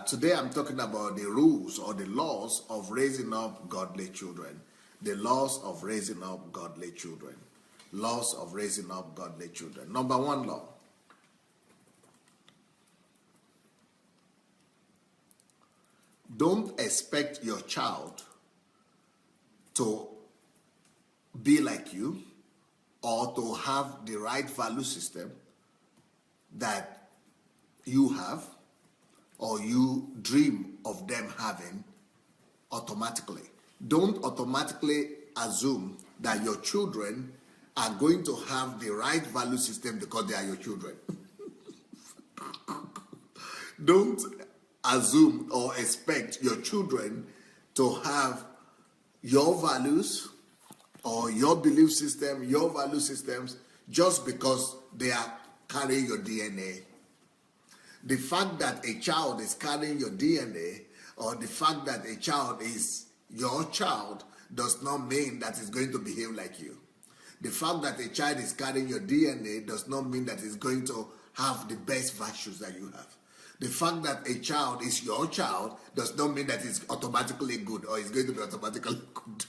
today I'm talking about the rules or the laws of raising up godly children. The laws of raising up godly children. Laws of raising up godly children. Number one law. Don't expect your child to be like you or to have the right value system that you have or you dream of them having automatically. Don't automatically assume that your children are going to have the right value system because they are your children. Don't assume or expect your children to have your values or your belief system, your value systems, just because they are carrying your DNA. The fact that a child is carrying your DNA or the fact that a child is your child does not mean that it's going to behave like you. The fact that a child is carrying your DNA does not mean that it's going to have the best virtues that you have. The fact that a child is your child does not mean that it's automatically good or it's going to be automatically good.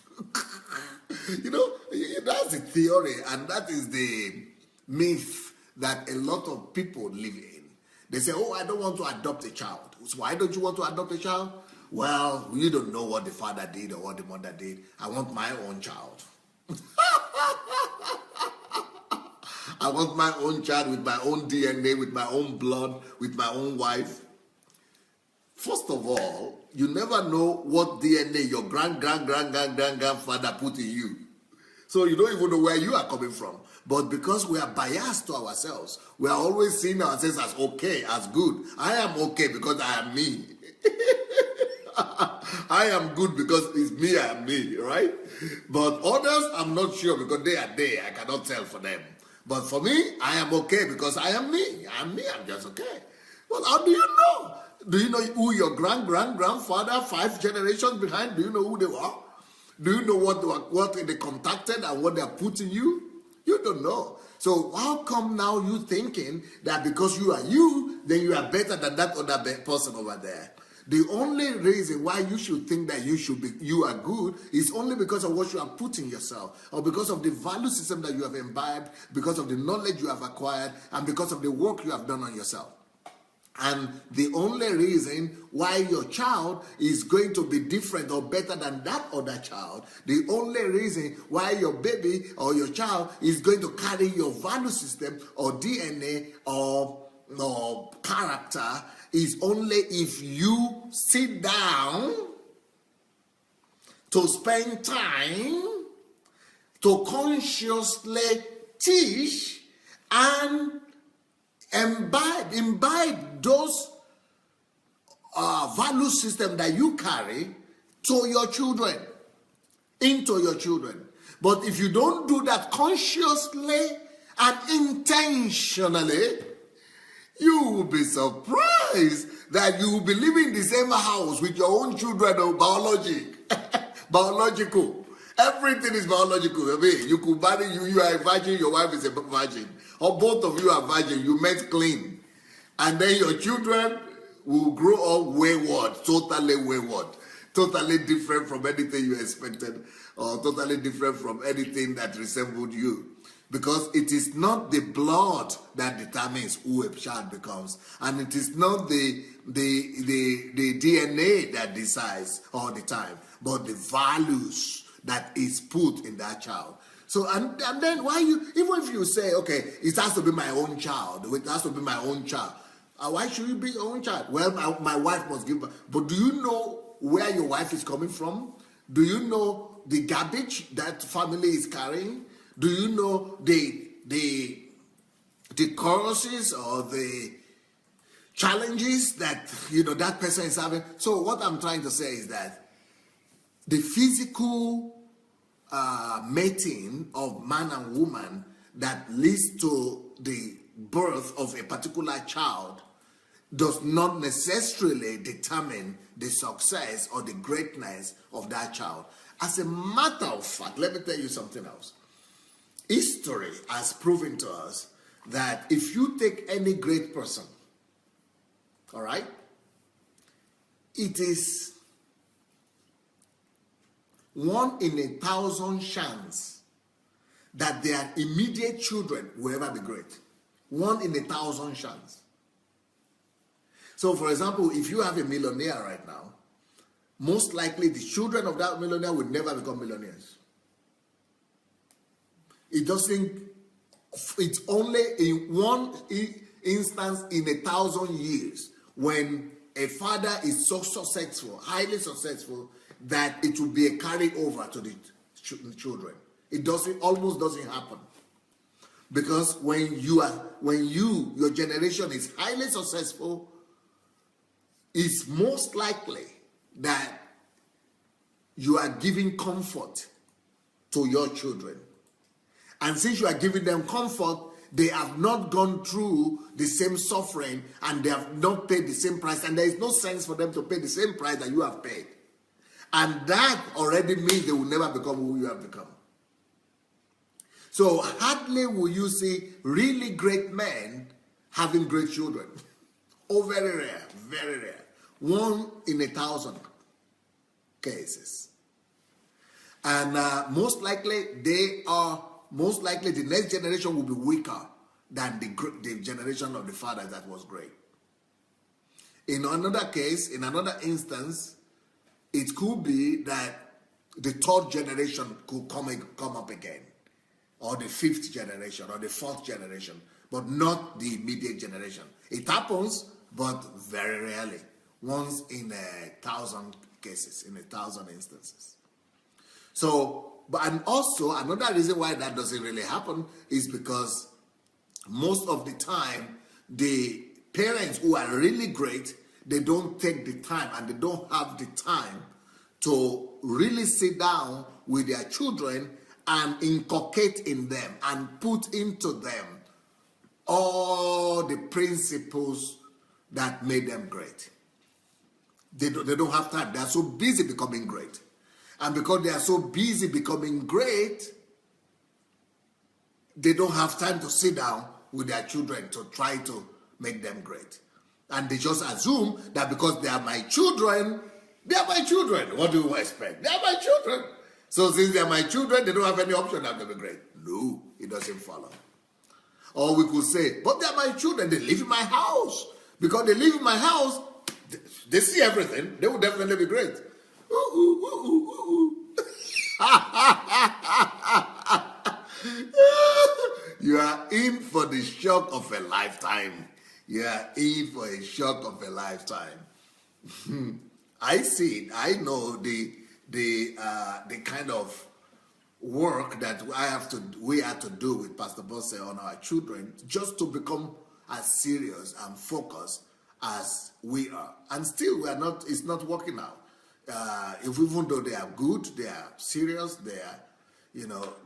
That's the theory, and that is the myth that a lot of people live in. They say, oh, I don't want to adopt a child. So why don't you want to adopt a child? Well, you don't know what the father did or what the mother did. I want my own child. I want my own child with my own DNA, with my own blood, with my own wife. First of all, you never know what DNA your grandfather put in you. So you don't even know where you are coming from. But because we are biased to ourselves, we are always seeing ourselves as okay, as good. I am okay because I am me. I am good because it's me, I am me, right? But others, I'm not sure because they are they. I cannot tell for them. But for me, I am okay because I am me. I'm me, I'm just okay. Well, how do you know? Do you know who your grandfather, 5 generations behind, do you know who they were? Do you know what they contacted and what they are putting you? You don't know. So how come now you thinking that because you are you, then you are better than that other person over there? The only reason why you should think that you are good is only because of what you are putting yourself, or because of the value system that you have imbibed, because of the knowledge you have acquired, and because of the work you have done on yourself. And the only reason why your child is going to be different or better than that other child, the only reason why your baby or your child is going to carry your value system or DNA or character is only if you sit down to spend time to consciously teach and imbibe those value system that you carry to your children, into your children. But if you don't do that consciously and intentionally, you will be surprised that you will be living in the same house with your own children of biological. Everything is biological. I mean, you could marry you are a virgin, your wife is a virgin. Or both of you are virgin, you met clean. And then your children will grow up wayward, totally different from anything you expected, or totally different from anything that resembled you. Because it is not the blood that determines who a child becomes, and it is not the DNA that decides all the time, but the values that is put in that child. So and then why even if you say, okay, it has to be my own child, it has to be my own child. Why should it be your own child? Well, my wife must give birth. But do you know where your wife is coming from? Do you know the garbage that family is carrying? Do you know the choruses or the challenges that that person is having? So what I'm trying to say is that the physical mating of man and woman that leads to the birth of a particular child does not necessarily determine the success or the greatness of that child. As a matter of fact, let me tell you something else. History has proven to us that if you take any great person, all right, it is 1 in 1,000 chance that their immediate children will ever be great. 1 in 1,000 chance. So, for example, if you have a millionaire right now, most likely the children of that millionaire will never become millionaires. It's only in one instance in 1,000 years when a father is so successful, highly successful, that it will be a carryover to the children. It almost doesn't happen. Because when your generation is highly successful, it's most likely that you are giving comfort to your children. And since you are giving them comfort, they have not gone through the same suffering and they have not paid the same price. And there is no sense for them to pay the same price that you have paid. And that already means they will never become who you have become. So hardly will you see really great men having great children. Oh, very rare, very rare. 1 in 1,000 cases. And most likely the next generation will be weaker than the generation of the father that was great. In another case, in another instance, it could be that the 3rd generation could come up again, or the 5th generation, or the 4th generation, but not the immediate generation. It happens, but very rarely. Once in 1,000 cases, in 1,000 instances. So, and also another reason why that doesn't really happen is because most of the time, the parents who are really great, they don't take the time and they don't have the time to really sit down with their children and inculcate in them and put into them all the principles that made them great. They don't have time. They are so busy becoming great. And because they are so busy becoming great, they don't have time to sit down with their children to try to make them great. And they just assume that because they are my children, they are my children. What do you expect? They are my children. So since they are my children, they don't have any option not to be great. No, it doesn't follow. Or we could say, but they are my children. They live in my house. Because they live in my house, they see everything. They will definitely be great. You are in for the shock of a lifetime. You are in for a shock of a lifetime. I see it. I know the kind of work that we have to do with Pastor Bosse on our children just to become as serious and focused as we are. And still we are not, it's not working out. Even though they are good, they are serious, they are,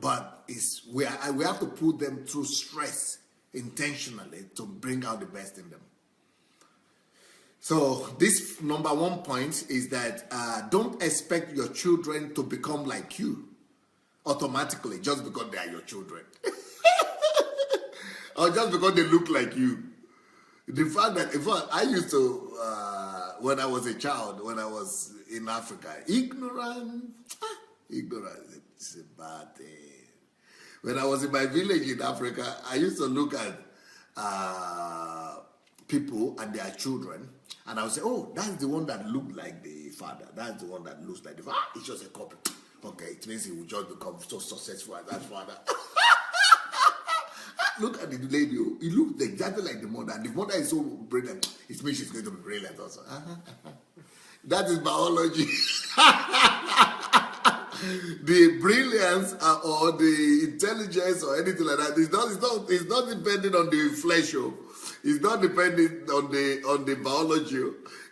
but we have to put them through stress intentionally to bring out the best in them. So this number 1 point is that don't expect your children to become like you automatically just because they are your children. Or just because they look like you. The fact that, I used to, when I was a child, when I was in Africa, ignorance is a bad thing. When I was in my village in Africa, I used to look at people and their children, and I would say, oh, that's the one that looked like the father. That's the one that looks like the father. It's just a copy. Okay, it means he will just become so successful as that father. Look at the lady. He looked exactly like the mother. And the mother is so brilliant. It means she's going to be brilliant also. That is biology. The brilliance or the intelligence or anything like that it's not depending on the flesh. It's not depending on the biology.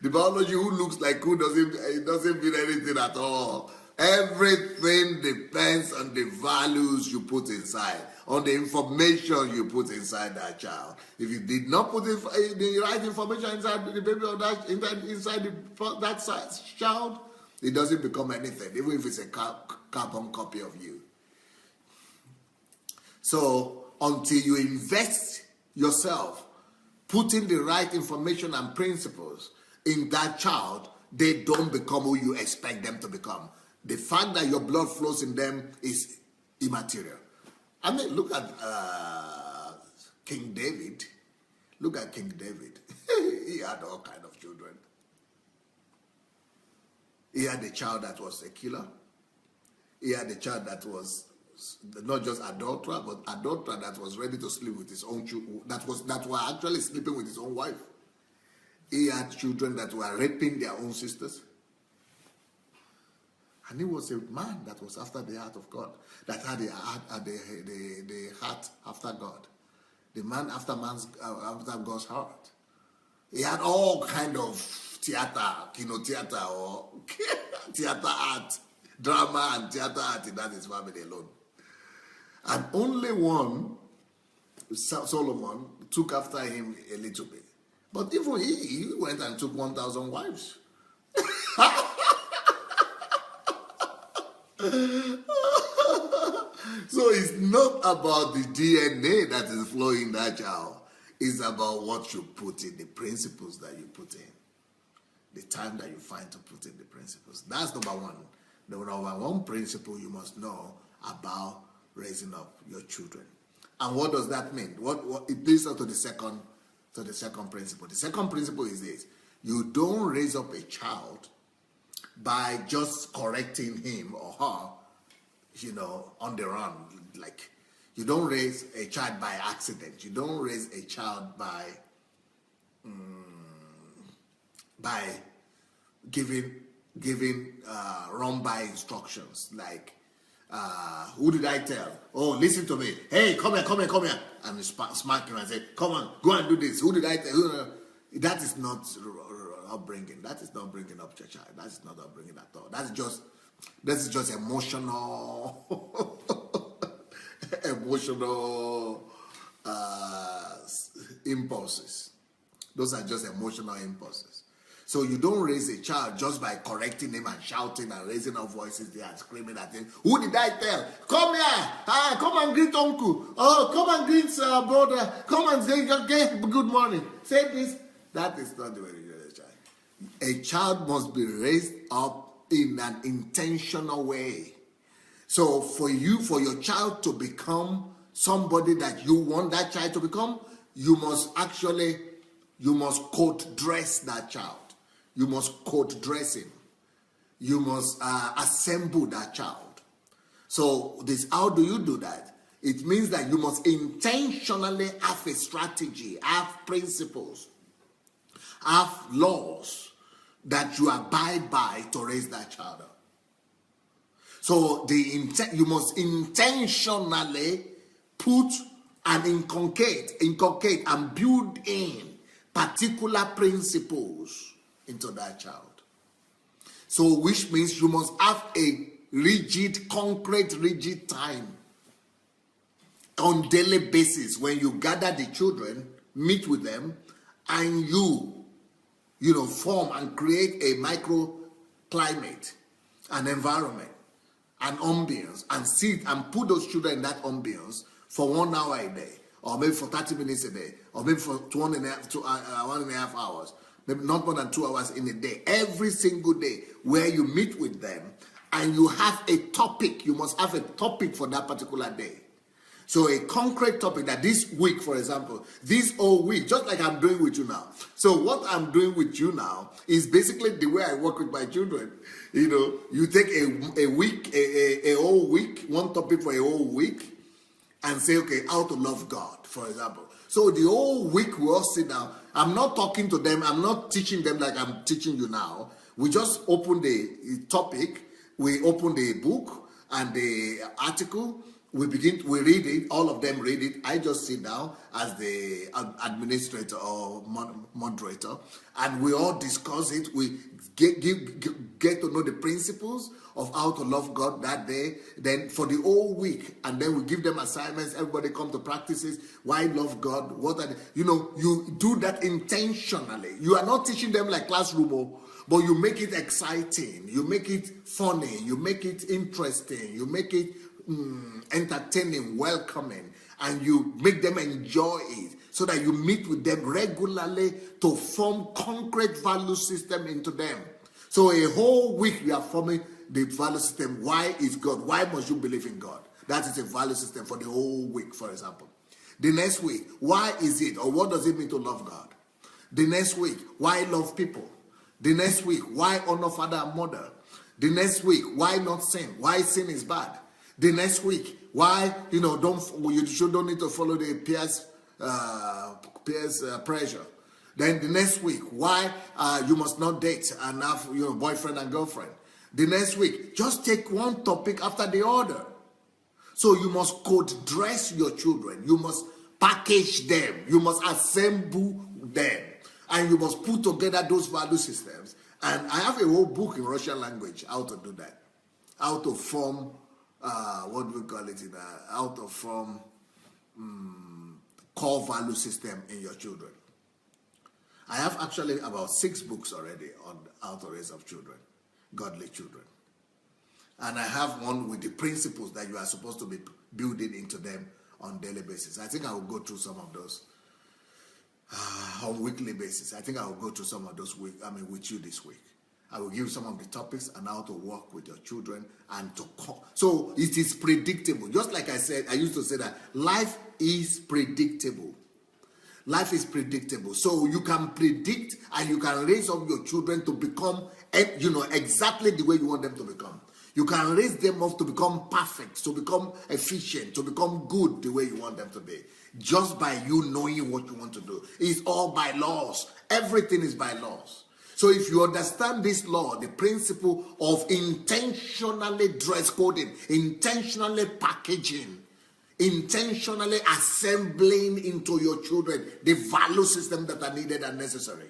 The biology who looks like who doesn't mean anything at all. Everything depends on the values you put inside, on the information you put inside that child. If you did not put the right information inside the baby or inside that child, it doesn't become anything, even if it's a carbon copy of you. So until you invest yourself, putting the right information and principles in that child, they don't become who you expect them to become. The fact that your blood flows in them is immaterial. I mean, look at King David. Look at King David. He had all kinds of children. He had a child that was a killer. He had a child that was not just adulterer, but adulterer that was ready to sleep with his own children, that were actually sleeping with his own wife. He had children that were raping their own sisters. And he was a man that was after the heart of God, that had the heart after God. The man after God's heart. He had all kind of theater or theater art, drama and theater art in that his family alone. And only one, Solomon, took after him a little bit. But even he went and took 1,000 wives. So it's not about the DNA that is flowing in that child. It's about what you put in, the principles that you put in. The time that you find to put in the principles. That's number one. The number one principle you must know about raising up your children. And what does that mean? What it leads us to the second principle. The second principle is this: you don't raise up a child by just correcting him or her, on the run. Like, you don't raise a child by accident. You don't raise a child by giving run by instructions. Like, who did I tell? Oh, listen to me. Hey, come here. And you smack him and say, come on, go and do this. Who did I tell? That is not upbringing. That is not bringing up your child. That is not upbringing at all. That is just emotional impulses. Those are just emotional impulses. So you don't raise a child just by correcting him and shouting and raising up voices there and screaming at him. Who did I tell? Come here. Come and greet uncle. Oh, come and greet brother. Come and say good morning. Say this. That is not the way you raise a child. A child must be raised up in an intentional way. So for your child to become somebody that you want that child to become, you must coat dress that child. You must coat dress him. You must assemble that child. So how do you do that? It means that you must intentionally have a strategy, have principles, have laws that you abide by to raise that child up. So you must intentionally put and inculcate and build in particular principles into that child. So which means you must have a rigid time on daily basis when you gather the children, meet with them, and you form and create a microclimate, an environment, an ambience, and sit and put those children in that ambience for 1 hour a day, or maybe for 30 minutes a day, or maybe for 1.5 hours, maybe not more than 2 hours in a day, every single day, where you meet with them and you have a topic. You must have a topic for that particular day. So a concrete topic that this week, for example, this whole week, just like I'm doing with you now. So what I'm doing with you now is basically the way I work with my children. You take a week, a whole week, one topic for a whole week, and say, okay, how to love God, for example. So the whole week we all sit down. I'm not talking to them. I'm not teaching them like I'm teaching you now. We just open the topic. We open the book and the article. We read it, all of them read it. I just sit down as the administrator or moderator, and we all discuss it. We get to know the principles of how to love God that day, then for the whole week, and then we give them assignments. Everybody come to practices. Why love God? You do that intentionally. You are not teaching them like classroom, but you make it exciting. You make it funny. You make it interesting. You make it entertaining, welcoming, and you make them enjoy it, so that you meet with them regularly to form concrete value system into them, So a whole week we are forming the value system. Why is God? Why must you believe in God? That is a value system for the whole week, for example. The next week, why is it, or what does it mean to love God? The next week, why love people? The next week, why honor father and mother? The next week, why not sin? Why sin is bad? The next week, why you don't need to follow the peers pressure. Then the next week, why you must not date and have boyfriend and girlfriend. The next week, just take one topic after the other. So you must code dress your children. You must package them. You must assemble them. And you must put together those value systems. And I have a whole book in Russian language, how to do that. How to form, what do we call it? How to form core value system in your children. I have actually about 6 books already on how to raise up children, godly children. And I have one with the principles that you are supposed to be building into them on a daily basis. I think I will go through some of those on weekly basis. I think I will go through some of those with you this week. I will give some of the topics and how to work with your children and so it is predictable. Just like I said, I used to say that life is predictable. Life is predictable. So you can predict and you can raise up your children to become, exactly the way you want them to become. You can raise them up to become perfect, to become efficient, to become good the way you want them to be. Just by you knowing what you want to do. It's all by laws. Everything is by laws. So if you understand this law, the principle of intentionally dress coding, intentionally packaging, intentionally assembling into your children the value system that are needed and necessary,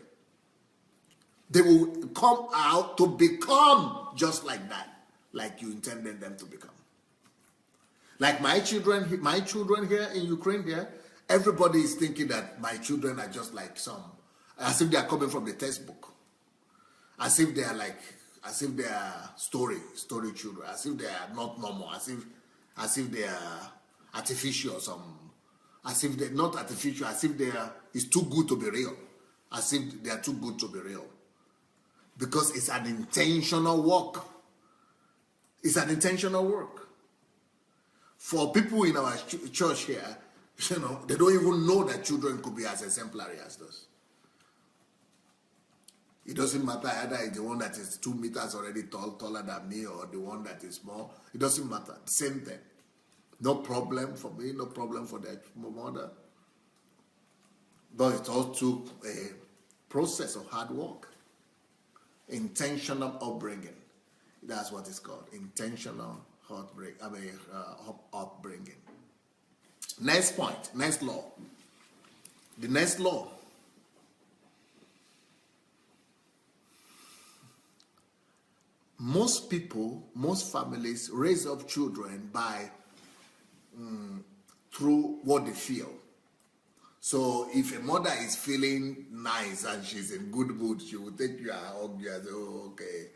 they will come out to become just like that. Like you intended them to become. Like my children here in Ukraine here, everybody is thinking that my children are just like as if they are coming from the textbook. As if they are story children, as if they are not normal, as if they are artificial as if they're not artificial, as if it's too good to be real. As if they are too good to be real. Because it's an intentional work. It's an intentional work. For people in our church here, they don't even know that children could be as exemplary as those. It doesn't matter either it's the one that is 2 meters already taller than me, or the one that is small. It doesn't matter. Same thing. No problem for me, no problem for their mother. But it all took a process of hard work. Intentional upbringing. That's what it's called. Intentional upbringing. Next point. Next law. The next law. Most people, most families raise up children through what they feel. So if a mother is feeling nice and she's in good mood, she will take you and hug you and say, oh, okay.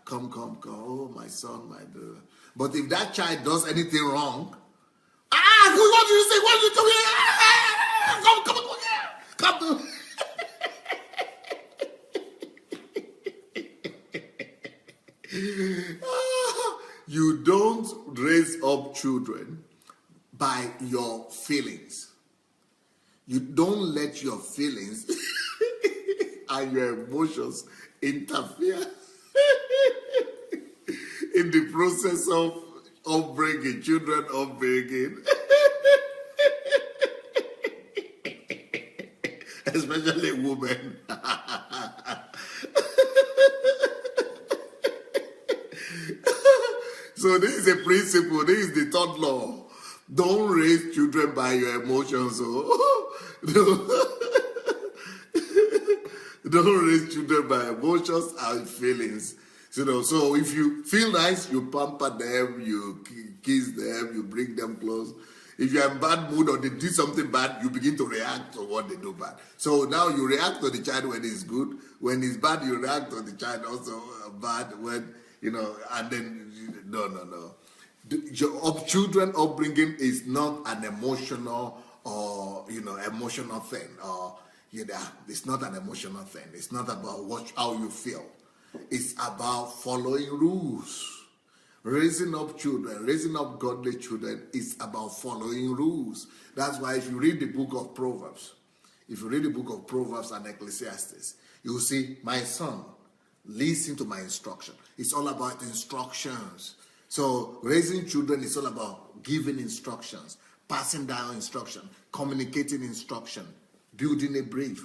Come, oh, my son, my daughter. But if that child does anything wrong, what do you say? What do you do here? Come. You don't raise up children by your feelings. You don't let your feelings and your emotions interfere in the process of upbringing, children upbringing. Especially women. So this is a principle. This is the third law. Don't raise children by your emotions. Don't raise children by emotions and feelings. So if you feel nice, you pamper them, you kiss them, you bring them close. If you're in bad mood or they do something bad, you begin to react to what they do bad. So now you react to the child when it's good. When it's bad, you react to the child also bad. When, and then, no. Children upbringing is not an emotional thing. It's not an emotional thing. It's not about how you feel. It's about following rules. Raising up children, raising up godly children is about following rules. That's why if you read the book of Proverbs, if you read the book of Proverbs and Ecclesiastes, you will see, my son, listen to my instruction. It's all about instructions. So raising children is all about giving instructions, passing down instruction, communicating instruction, building a bridge.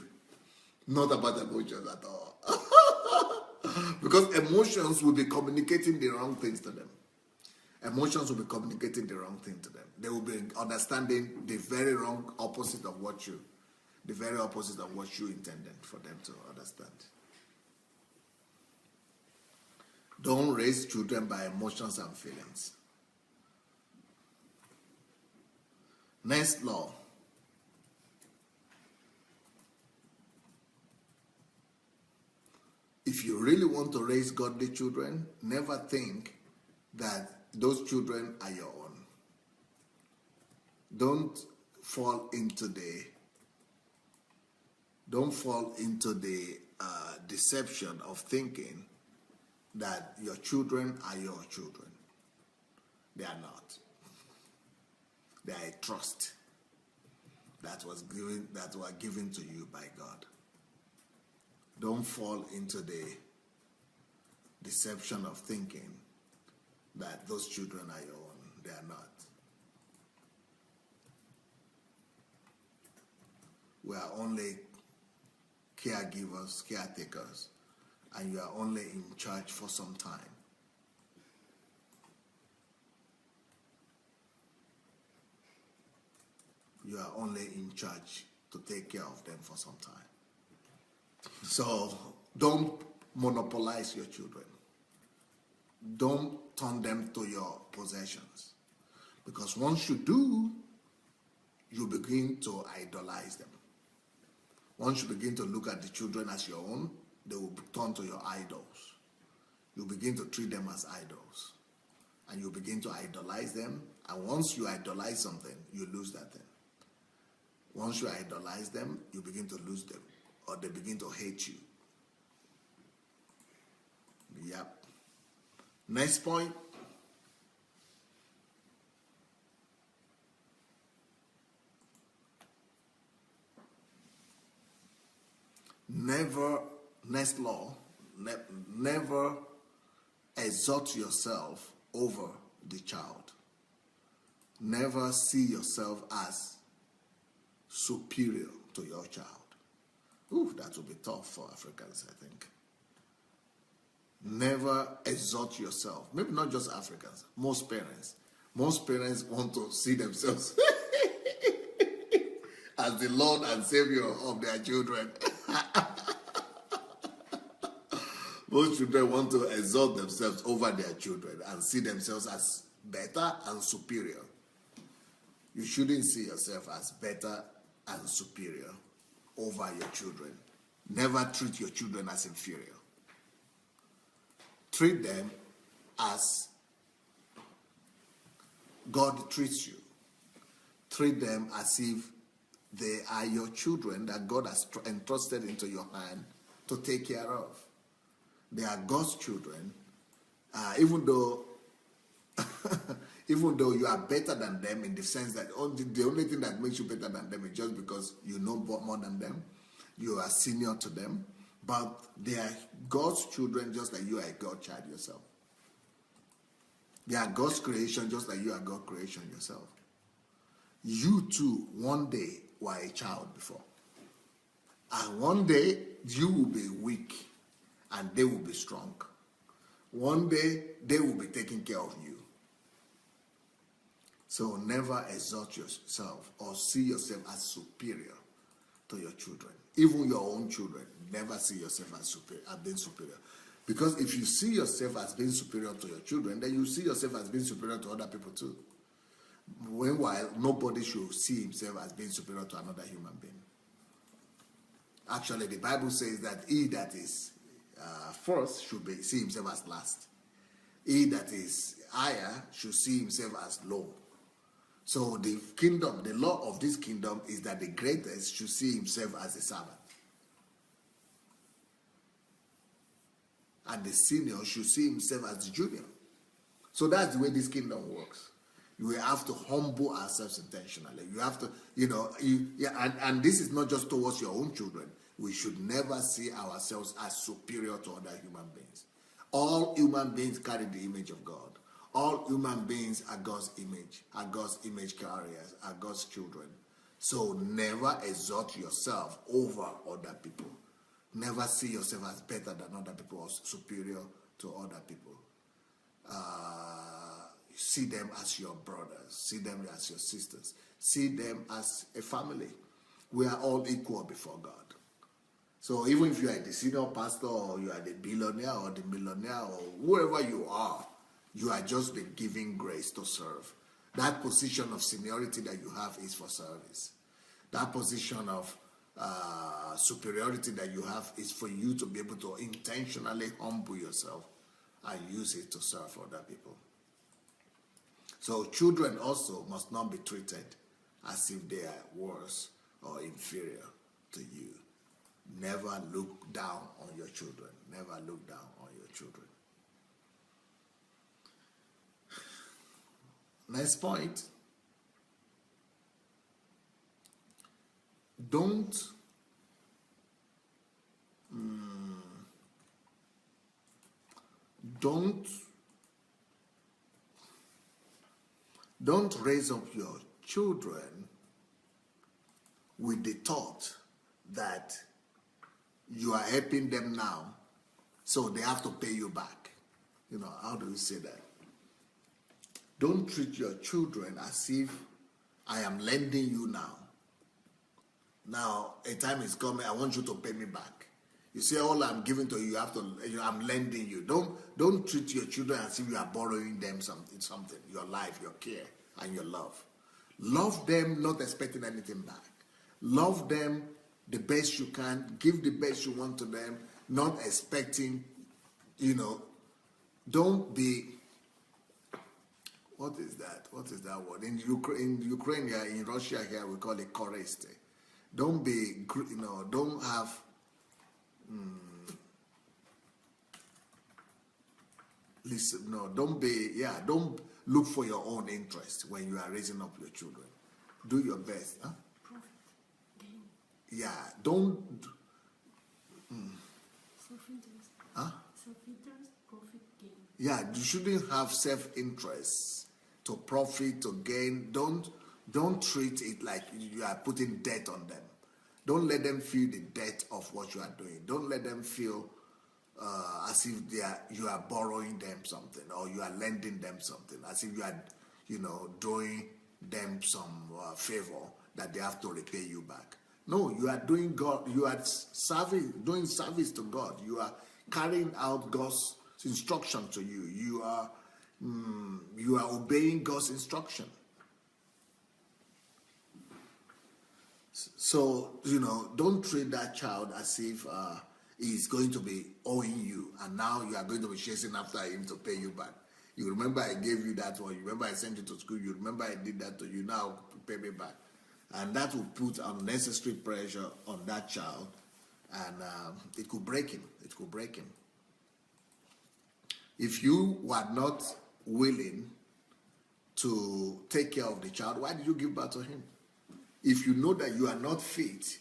Not about emotions at all. Because emotions will be communicating the wrong things to them. Emotions will be communicating the wrong thing to them. They will be understanding the very wrong opposite of what you intended for them to understand. Don't raise children by emotions and feelings. Next law. If you really want to raise godly children, never think that those children are your own. Don't fall into the deception of thinking that your children are your children. They are not. They are a trust that were given to you by God. Don't fall into the deception of thinking that those children are your own. They are not. We are only caregivers, caretakers, and you are only in charge for some time. You are only in charge to take care of them for some time. So don't monopolize your children. Don't turn them to your possessions. Because once you do, you begin to idolize them. Once you begin to look at the children as your own, they will turn to your idols. You begin to treat them as idols. And you begin to idolize them. And once you idolize something, you lose that thing. Once you idolize them, you begin to lose them. Or they begin to hate you. Yep. Next point. Next law, never exalt yourself over the child. Never see yourself as superior to your child. Ooh, that will be tough for Africans, I think. Never exalt yourself. Maybe not just Africans, most parents. Most parents want to see themselves as the Lord and Savior of their children. Most children want to exalt themselves over their children and see themselves as better and superior. You shouldn't see yourself as better and superior over your children. Never treat your children as inferior. Treat them as God treats you. Treat them as if they are your children that God has entrusted into your hand to take care of. They are God's children, even though you are better than them in the sense that the only thing that makes you better than them is just because you know more than them, you are senior to them, but they are God's children just like you are a God child yourself. They are God's creation just like you are God's creation yourself. You too, one day, were a child before. And one day, you will be weak and they will be strong. One day, they will be taking care of you. So never exalt yourself or see yourself as superior to your children. Even your own children, never see yourself as being superior. Because if you see yourself as being superior to your children, then you see yourself as being superior to other people too. Meanwhile, nobody should see himself as being superior to another human being. Actually, the Bible says that he that is first should see himself as last. He that is higher should see himself as low. So the kingdom, the law of this kingdom is that the greatest should see himself as a servant. and the senior should see himself as the junior. So that's the way this kingdom works. We have to humble ourselves intentionally. You have to, and this is not just towards your own children. We should never see ourselves as superior to other human beings. All human beings carry the image of God. All human beings are God's image carriers, are God's children. So never exalt yourself over other people. Never see yourself as better than other people or superior to other people. See them as your brothers. See them as your sisters. See them as a family. We are all equal before God. So even if you are the senior pastor, or you are the billionaire or the millionaire, or whoever you are just been given grace to serve. That position of seniority that you have is for service. That position of superiority that you have is for you to be able to intentionally humble yourself and use it to serve other people. So children also must not be treated as if they are worse or inferior to you. Never look down on your children. Never look down on your children. Next point. Don't raise up your children with the thought that you are helping them now, so they have to pay you back. How do you say that? Don't treat your children as if I am lending you now. Now, a time is coming, I want you to pay me back. You see, all I'm giving to you, I'm lending you. Don't treat your children as if you are borrowing them something, your life, your care, and your love. Love them, not expecting anything back. Love them the best you can, give the best you want to them, not expecting, don't be, what is that word? In Ukraine here, in Russia here, we call it koriste. Don't be, don't have, don't look for your own interest when you are raising up your children. Do your best. Huh? Profit, gain. Yeah, don't. Self-interest. Huh? Self-interest, profit, gain. Yeah, you shouldn't have self-interest to profit, to gain. Don't treat it like you are putting debt on them. Don't let them feel the debt of what you are doing. Don't let them feel as if you are borrowing them something, or you are lending them something, as if you are, doing them some favor that they have to repay you back. No, you are doing God. You are doing service to God. You are carrying out God's instruction to you. You are obeying God's instruction. So, don't treat that child as if he's going to be owing you, and now you are going to be chasing after him to pay you back. You remember I gave you that one. You remember I sent you to school. You remember I did that to you. Now pay me back. And that will put unnecessary pressure on that child, and it could break him. It could break him. If you were not willing to take care of the child, why did you give birth to him? If you know that you are not fit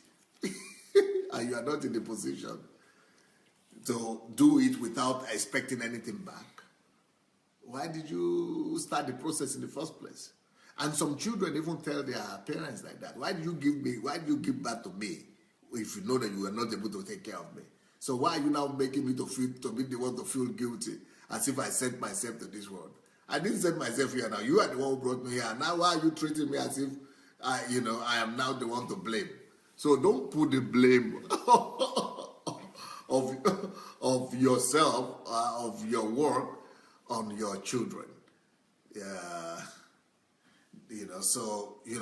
and you are not in the position to do it without expecting anything back, why did you start the process in the first place? And some children even tell their parents like that. Why did you give birth to me if you know that you were not able to take care of me? So why are you now making me to be the one to feel guilty, as if I sent myself to this world? I didn't send myself here now. You are the one who brought me here. Now why are you treating me as if I am now the one to blame? So don't put the blame of yourself, of your work, on your children.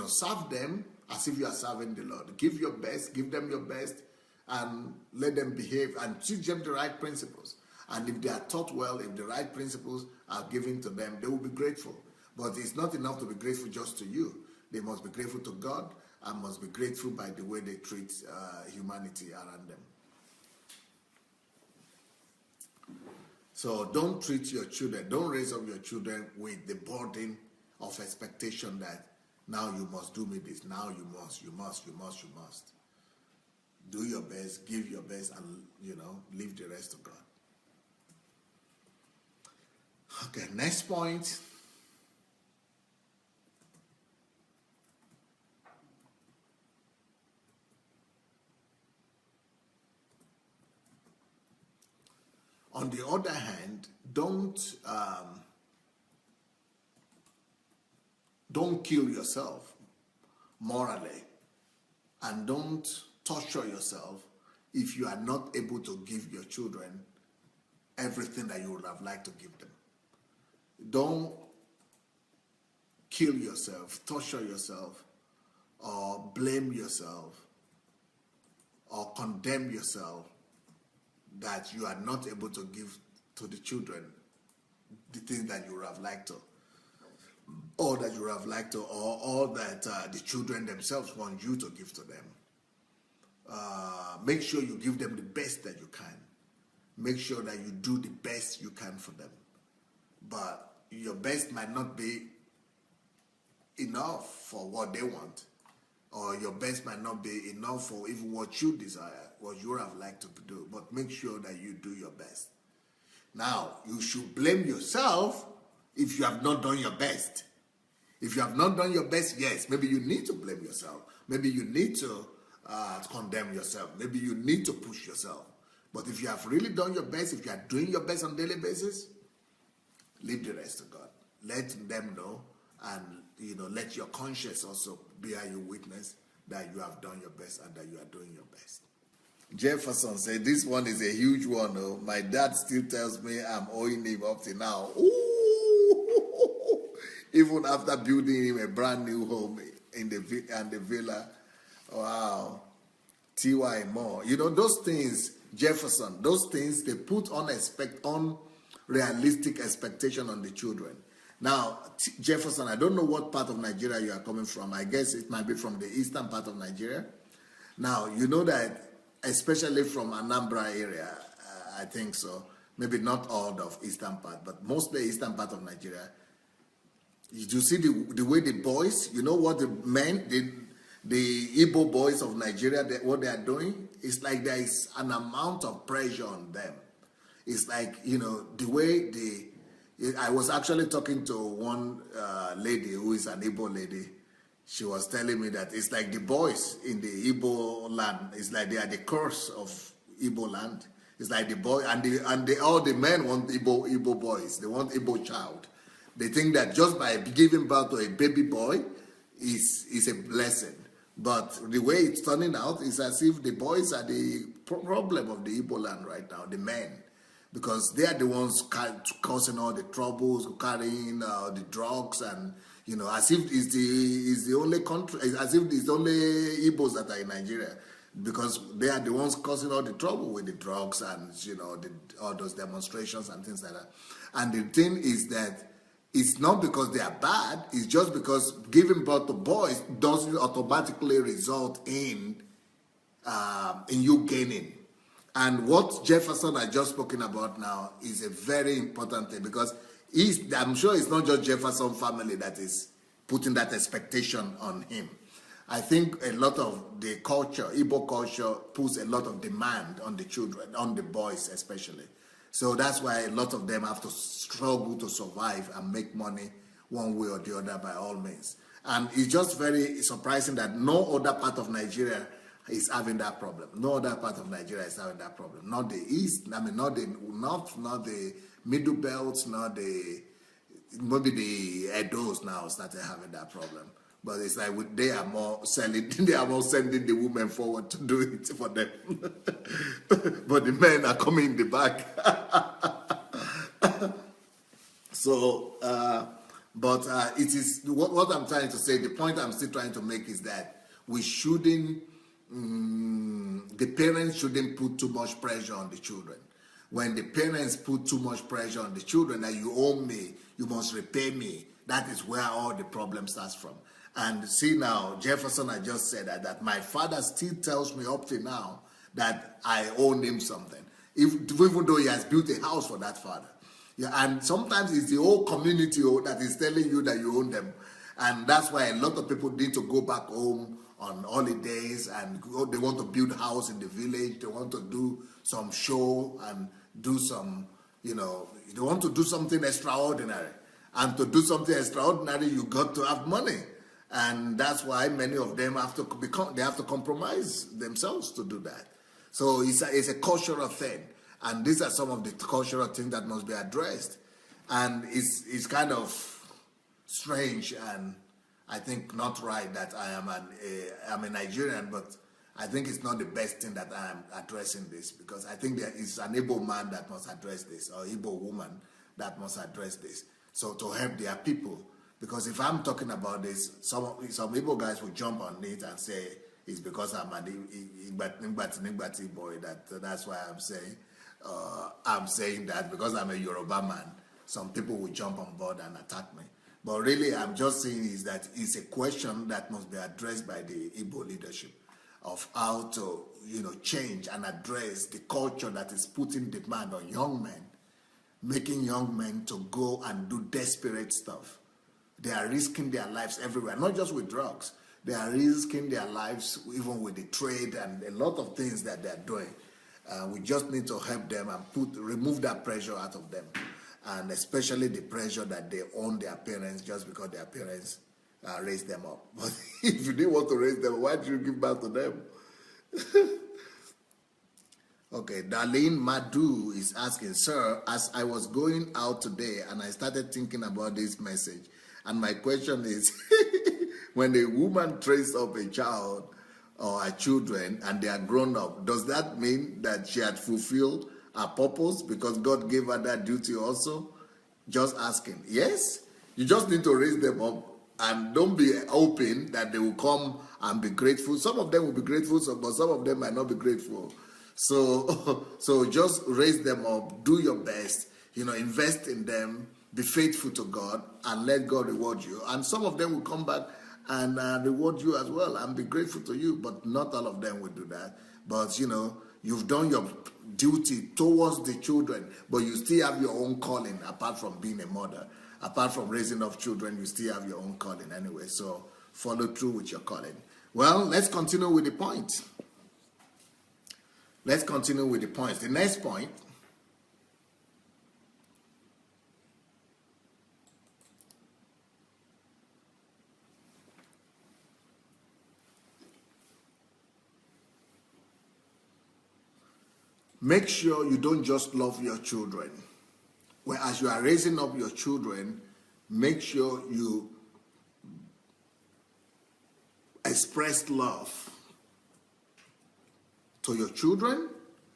Serve them as if you are serving the Lord. Give your best, give them your best, and let them behave and teach them the right principles. And if they are taught well, if the right principles are given to them, they will be grateful. But it's not enough to be grateful just to you. They must be grateful to God and must be grateful by the way they treat humanity around them. So don't treat your children, don't raise up your children with the burden of expectation that now you must do me this, now you must. Do your best, give your best, and leave the rest to God. Okay, next point. On the other hand, don't kill yourself morally, and don't torture yourself if you are not able to give your children everything that you would have liked to give them. Don't kill yourself, torture yourself, or blame yourself, or condemn yourself that you are not able to give to the children the things that you would have liked to, or that the children themselves want you to give to them. Make sure you give them the best that you can. Make sure that you do the best you can for them. But your best might not be enough for what they want, or your best might not be enough for even what you desire, what you would have liked to do. But make sure that you do your best. Now, you should blame yourself if you have not done your best. If you have not done your best, yes, maybe you need to blame yourself. Maybe you need to condemn yourself. Maybe you need to push yourself. But if you have really done your best, if you are doing your best on a daily basis, leave the rest to God. Let them know, and let your conscience also bear you witness that you have done your best and that you are doing your best. Jefferson said, this one is a huge one. Oh. My dad still tells me I'm owing him up to now. Ooh. Even after building him a brand new home in the villa. Wow. T.Y. Moore. Those things, Jefferson, those things, they put unrealistic expectation on the children. Now, Jefferson, I don't know what part of Nigeria you are coming from. I guess it might be from the eastern part of Nigeria. Now, you know that, especially from Anambra area, I think so. Maybe not all of eastern part, but mostly eastern part of Nigeria. You see the way the boys, what the men, the Igbo boys of Nigeria, what they are doing? It's like there is an amount of pressure on them. It's like, the way I was actually talking to one lady who is an Igbo lady. She was telling me that it's like the boys in the Igbo land, it's like they are the curse of Igbo land. It's like the boy, all the men want Igbo boys. They want Igbo child. They think that just by giving birth to a baby boy is a blessing. But the way it's turning out is as if the boys are the problem of the Igbo land right now, the men. Because they are the ones causing all the troubles, carrying the drugs, and as if it's the only country, as if it's only Igbos that are in Nigeria, because they are the ones causing all the trouble with the drugs and all those demonstrations and things like that. And the thing is that it's not because they are bad; it's just because giving birth to boys doesn't automatically result in you gaining. And what Jefferson had just spoken about now is a very important thing, because I'm sure it's not just Jefferson family that is putting that expectation on him. I think a lot of the culture, Igbo culture, puts a lot of demand on the children, on the boys especially. So that's why a lot of them have to struggle to survive and make money one way or the other by all means. And it's just very surprising that no other part of Nigeria is having that problem. No other part of Nigeria is having that problem. Not the east, not the north, not the middle belts, maybe the Edos now started having that problem. But it's like they are more sending the women forward to do it for them. But the men are coming in the back. So, it is what I'm trying to say. The point I'm still trying to make is that we shouldn't. The parents shouldn't put too much pressure on the children. When the parents put too much pressure on the children, that you owe me, you must repay me, that is where all the problem starts from. And see now, Jefferson had just said that my father still tells me up to now that I owe him something. even though he has built a house for that father. Yeah, and sometimes it's the whole community that is telling you that you own them. And that's why a lot of people need to go back home on holidays and they want to build a house in the village. They want to do some show and do some, they want to do something extraordinary. And to do something extraordinary, you got to have money. And that's why many of them have to compromise themselves to do that. So it's a cultural thing. And these are some of the cultural things that must be addressed. And it's kind of strange and I think not right that I'm a Nigerian, but I think it's not the best thing that I am addressing this, because I think there is an Igbo man that must address this, or Igbo woman that must address this. So to help their people, because if I'm talking about this, some Igbo guys will jump on it and say it's because I'm an Igbati boy that's why I'm saying that, because I'm a Yoruba man. Some people will jump on board and attack me. But really, I'm just saying is that it's a question that must be addressed by the Igbo leadership of how to, change and address the culture that is putting demand on young men, making young men to go and do desperate stuff. They are risking their lives everywhere, not just with drugs. They are risking their lives even with the trade and a lot of things that they are doing. We just need to help them and remove that pressure out of them. And especially the pressure that they own their parents just because their parents raised them up. But if you didn't want to raise them, why did you give back to them? Okay, Darlene Madu is asking, sir, as I was going out today and I started thinking about this message, and my question is, when a woman trains up a child or her children and they are grown up, does that mean that she had fulfilled her purpose because God gave her that duty also? Just asking. Yes, you just need to raise them up and don't be hoping that they will come and be grateful. Some of them will be grateful, but some of them might not be grateful. So just raise them up, do your best, invest in them, be faithful to God, and let God reward you. And some of them will come back and reward you as well and be grateful to you, but not all of them will do that. But, you've done your duty towards the children, but you still have your own calling apart from being a mother. Apart from raising up children, you still have your own calling anyway. So follow through with your calling. Well, let's continue with the point. Let's continue with the points. The next point. Make sure you don't just love your children. Whereas you are raising up your children, make sure you express love to your children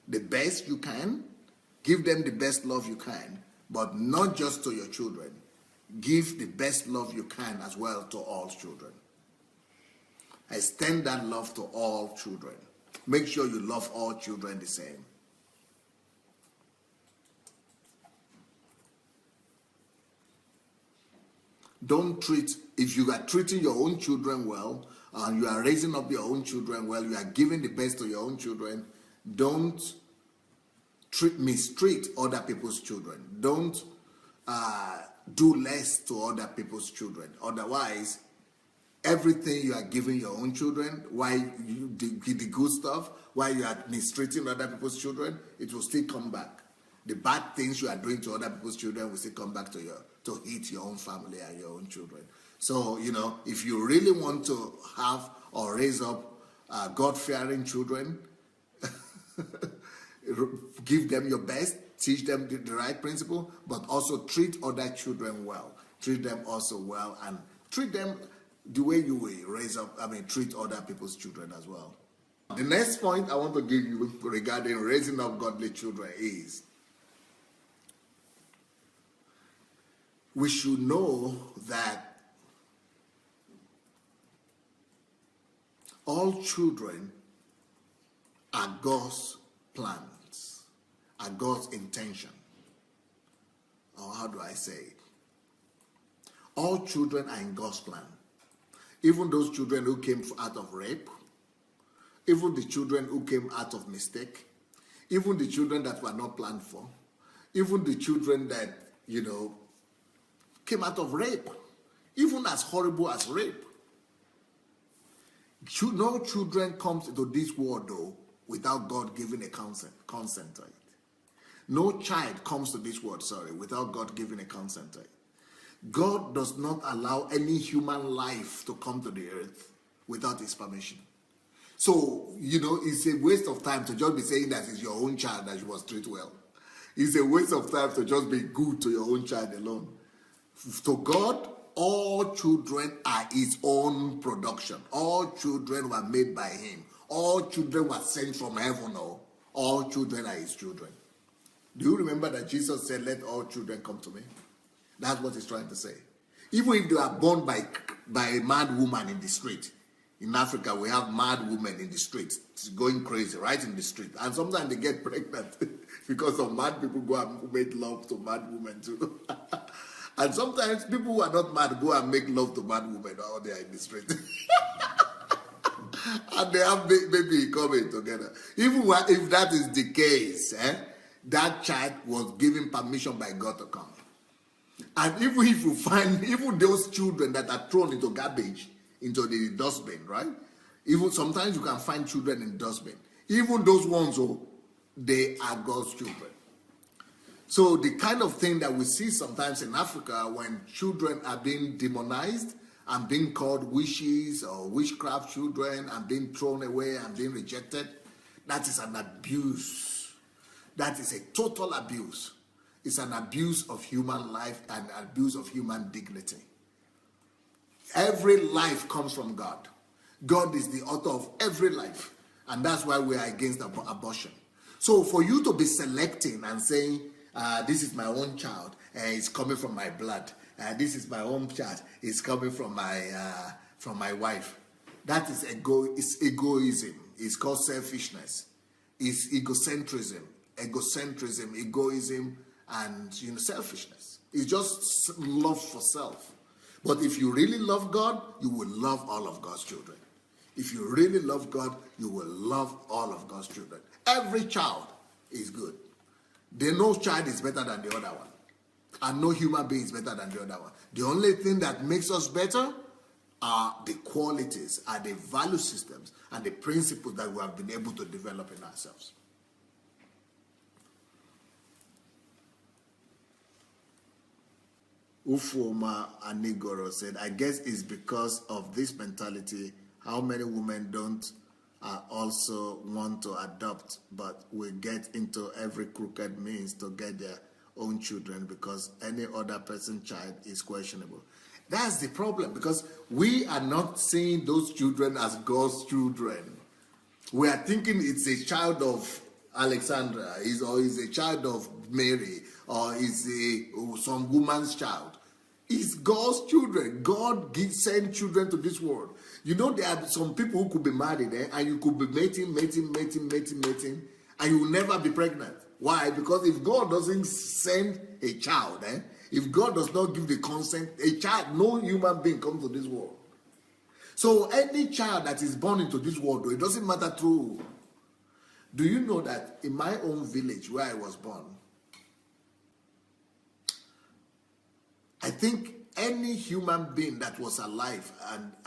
the best you can. Give them the best love you can, but not just to your children. Give the best love you can as well to all children. Extend that love to all children. Make sure you love all children the same. If you are treating your own children well, and you are raising up your own children well, you are giving the best to your own children, don't mistreat other people's children. Don't do less to other people's children. Otherwise, everything you are giving your own children, while you do the good stuff, while you are mistreating other people's children, it will still come back. The bad things you are doing to other people's children will still come back to hit your own family and your own children. So, if you really want to have or raise up God-fearing children, give them your best, teach them the right principle, but also treat other children well. Treat them also well and treat them the way you will treat other people's children as well. The next point I want to give you regarding raising up godly children is, we should know that all children are God's plans, are God's intention. Or how do I say it? All children are in God's plan. Even those children who came out of rape, even the children who came out of mistake, even the children that were not planned for, even the children that, came out of rape, even as horrible as rape. No children comes into this world, though, without God giving a consent to it. No child comes to this world, without God giving a consent to it. God does not allow any human life to come to the earth without his permission. So, it's a waste of time to just be saying that it's your own child that you must treat well. It's a waste of time to just be good to your own child alone. To God, all children are his own production. All children were made by him. All children were sent from heaven. All children are his children. Do you remember that Jesus said, let all children come to me? That's what he's trying to say. Even if they are born by a mad woman in the street. In Africa, we have mad women in the street. It's going crazy right in the street. And sometimes they get pregnant because of mad people go and make love to mad women too. And sometimes people who are not mad go and make love to mad women while they are in the street. And they have baby coming together. Even if that is the case, that child was given permission by God to come. And even if you find, even those children that are thrown into garbage, into the dustbin, right? Even sometimes you can find children in dustbin. Even those ones, they are God's children. So the kind of thing that we see sometimes in Africa when children are being demonized and being called witches or witchcraft children and being thrown away and being rejected, that is an abuse. That is a total abuse. It's an abuse of human life and abuse of human dignity. Every life comes from God. God is the author of every life. And that's why we are against abortion. So for you to be selecting and saying, this is my own child, it's coming from my blood. This is my own child, it's coming from my wife. That is egoism. It's called selfishness. It's egocentrism, egoism, and selfishness. It's just love for self. But if you really love God, you will love all of God's children. If you really love God, you will love all of God's children. Every child is good. No child is better than the other one. And no human being is better than the other one. The only thing that makes us better are the qualities, are the value systems, and the principles that we have been able to develop in ourselves. Ufoma Anigoro said, I guess it's because of this mentality how many women don't also want to adopt, but will get into every crooked means to get their own children because any other person's child is questionable. That's the problem, because we are not seeing those children as God's children. We are thinking it's a child of Alexandra, or is a child of Mary, or is some woman's child. It's God's children. God sends children to this world. There are some people who could be married, and you could be mating, and you will never be pregnant. Why? Because if God doesn't send a child, if God does not give the consent, a child, no human being comes to this world. So any child that is born into this world, it doesn't matter through. Do you know that in my own village where I was born, I think any human being that was alive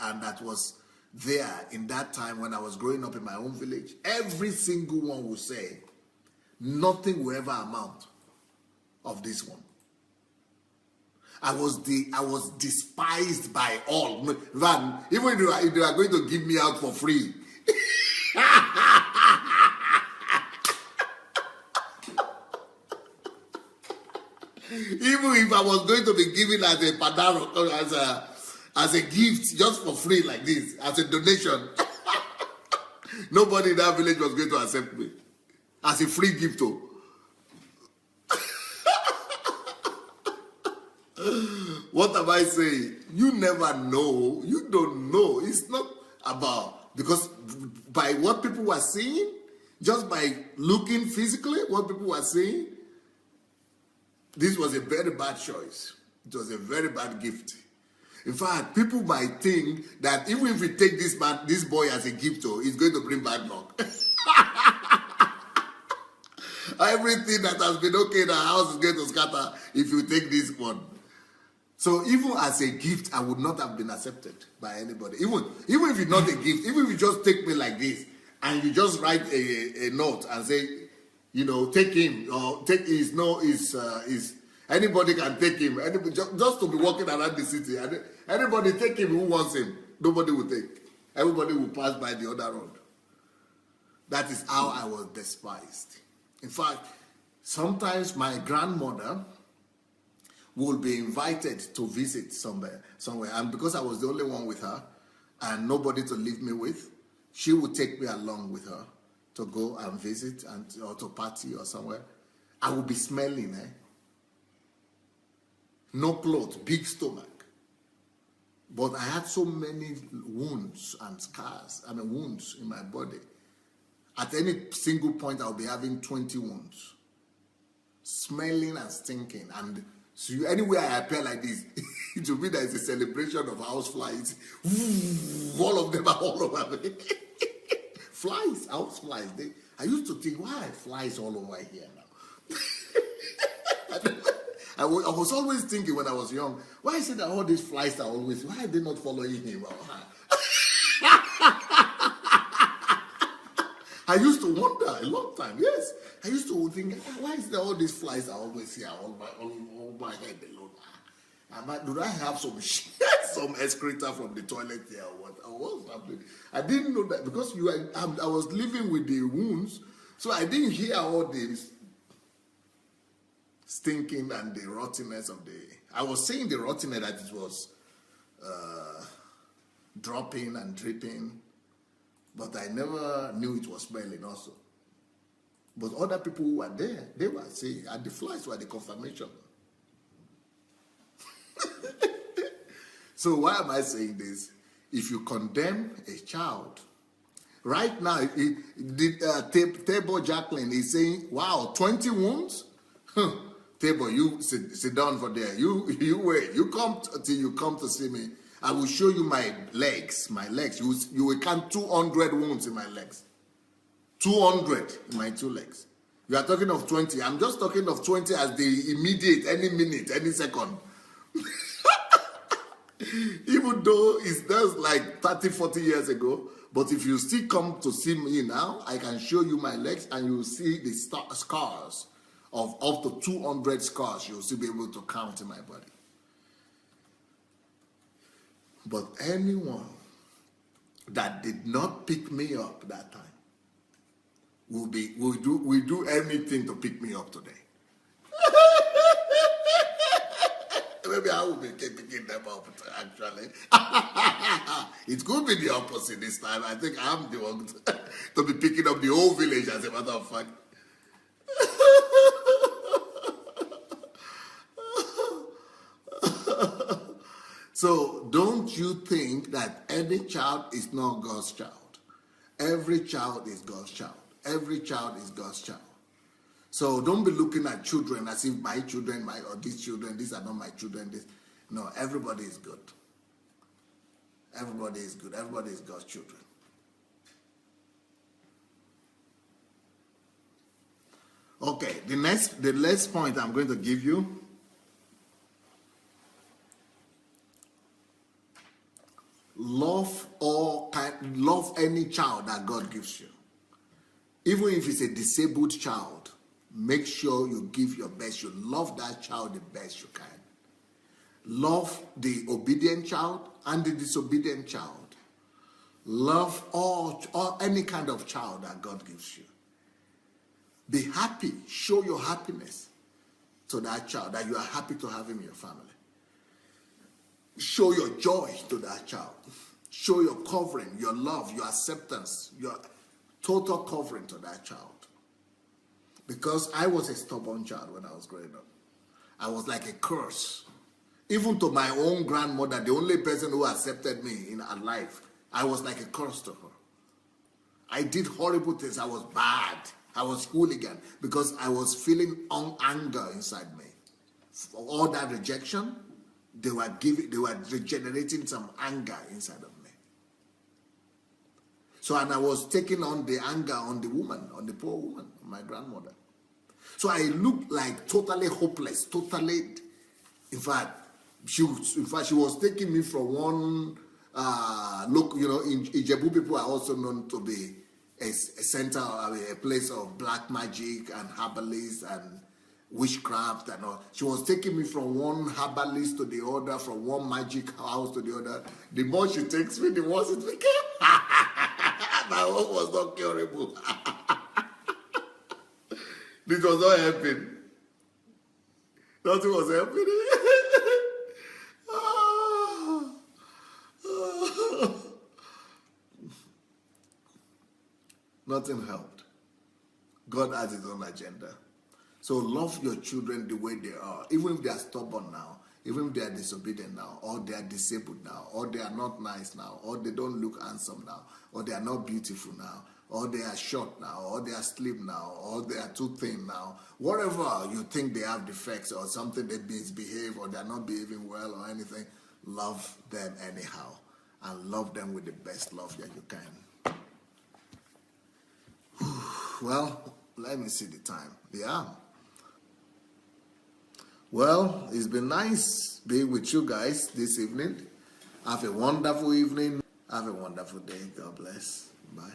and that was there in that time when I was growing up in my own village, every single one would say, nothing will ever amount of this one. I was despised by all. Even if they are going to give me out for free. Even if I was going to be given as a padaro, as a gift, just for free like this, as a donation, nobody in that village was going to accept me as a free gift. What am I saying? You never know. You don't know. It's not about, because by what people were seeing, just by looking physically, what people were seeing, this was a very bad choice. It was a very bad gift. In fact, people might think that even if we take this boy as a gift, he's going to bring bad luck. Everything that has been okay in the house is going to scatter if you take this one. So even as a gift, I would not have been accepted by anybody. Even if it's not a gift, even if you just take me like this and you just write a note and say, take him or take his anybody can take him. Anybody, just to be walking around the city, anybody take him who wants him. Nobody will take. Everybody will pass by the other road. That is how I was despised. In fact, sometimes my grandmother will be invited to visit somewhere. And because I was the only one with her and nobody to live me with, she would take me along with her to go and visit or to party or somewhere. I would be smelling, no clothes, big stomach. But I had so many wounds and scars, wounds in my body. At any single point, I'll be having 20 wounds. Smelling and stinking. And so anywhere I appear like this, it will be that it's a celebration of house flies. All of them are all over me. Flies, house flies. I used to think, why are flies all over here now? I was always thinking when I was young, why is it that all these flies are always, why are they not following him? I used to wonder a long time, yes. I used to think, why is there all these flies are always here, all my head alone? Do I have some excreta from the toilet here or what? What's happening? I didn't know that because I was living with the wounds, so I didn't hear all this stinking and the rottenness of I was saying the rottenness that it was dropping and dripping. But I never knew it was smelling also. But other people who were there, they were saying, and the flies were the confirmation. So why am I saying this? If you condemn a child, right now, Table Jacqueline is saying, wow, 20 wounds? Table, you sit down for there. You wait. You come till you come to see me. I will show you my legs. You will count 200 wounds in my legs. 200 in my 2 legs. You are talking of 20. I'm just talking of 20 as the immediate, any minute, any second. Even though it's just like 30, 40 years ago, but if you still come to see me now, I can show you my legs and you will see the scars of up to 200 scars. You'll still be able to count in my body. But anyone that did not pick me up that time will do anything to pick me up today. Maybe I will be picking them up actually. It could be the opposite this time. I think I'm the one to be picking up the whole village, as a matter of fact. So don't you think that any child is not God's child? Every child is God's child. Every child is God's child. So don't be looking at children as if my children, or these children, these are not my children. No, everybody is good. Everybody is good. Everybody is God's children. Okay, the next point I'm going to give you. Love any child that God gives you. Even if it's a disabled child, make sure you give your best. You love that child the best you can. Love the obedient child and the disobedient child. Love any kind of child that God gives you. Be happy. Show your happiness to that child, that you are happy to have him in your family. Show your joy to that child. Show your covering, your love, your acceptance, your total covering to that child. Because I was a stubborn child when I was growing up. I was like a curse. Even to my own grandmother, the only person who accepted me in her life, I was like a curse to her. I did horrible things. I was bad. I was hooligan because I was feeling anger inside me. For all that rejection, they were regenerating some anger inside of me. So, and I was taking on the anger on the woman, on the poor woman, my grandmother. So I looked like totally hopeless, totally. In fact, she was taking me from one look. In Ijebu, people are also known to be a center, a place of black magic and herbalists and witchcraft and all. She was taking me from one herbalist to the other, from one magic house to the other. The more she takes me, the worse it became. My work was not curable. This was not helping. Nothing was helping. Nothing helped. God has his own agenda. So love your children the way they are. Even if they are stubborn now, even if they are disobedient now, or they are disabled now, or they are not nice now, or they don't look handsome now, or they are not beautiful now, or they are short now, or they are slim now, or they are too thin now. Whatever you think they have defects or something they misbehave or they are not behaving well or anything, love them anyhow. And love them with the best love that you can. Well, let me see the time. Yeah. Well, it's been nice being with you guys this evening. Have a wonderful evening. Have a wonderful day. God bless. Bye.